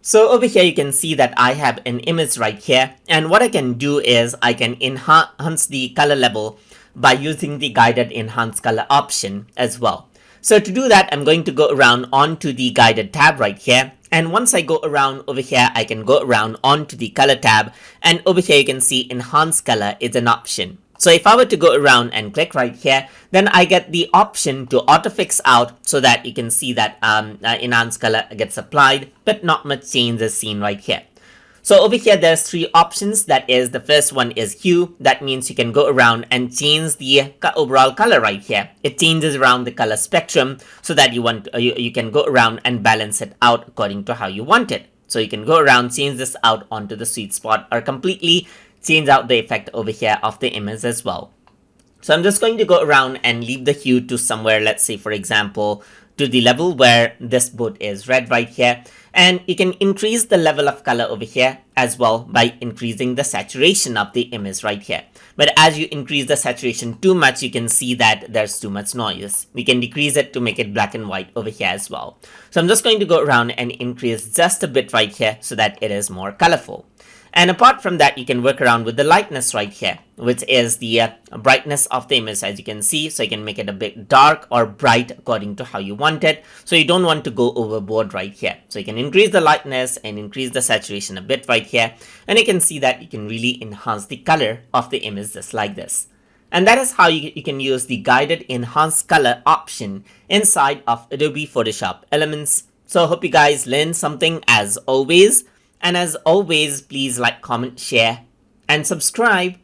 So over here you can see that I have an image right here, and what I can do is I can enhance the color level by using the guided enhance color option as well. So to do that, I'm going to go around onto the guided tab right here, and once I go around over here, I can go around onto the color tab, and over here you can see enhance color is an option. So if I were to go around and click right here, then I get the option to auto fix out, so that you can see that enhanced color gets applied, but not much change is seen right here. So over here, there's three options. That is, the first one is hue. That means you can go around and change the overall color right here. It changes around the color spectrum so that you can go around and balance it out according to how you want it. So you can go around, change this out onto the sweet spot, or completely change out the effect over here of the image as well. So I'm just going to go around and leave the hue to somewhere, let's say for example, to the level where this boot is red right here. And you can increase the level of color over here as well by increasing the saturation of the image right here. But as you increase the saturation too much, you can see that there's too much noise. We can decrease it to make it black and white over here as well. So I'm just going to go around and increase just a bit right here so that it is more colorful. And apart from that, you can work around with the lightness right here, which is the brightness of the image, as you can see. So you can make it a bit dark or bright according to how you want it. So you don't want to go overboard right here. So you can increase the lightness and increase the saturation a bit right here. And you can see that you can really enhance the color of the image just like this. And that is how you can use the guided enhance color option inside of Adobe Photoshop Elements. So I hope you guys learned something as always. And as always, please like, comment, share, and subscribe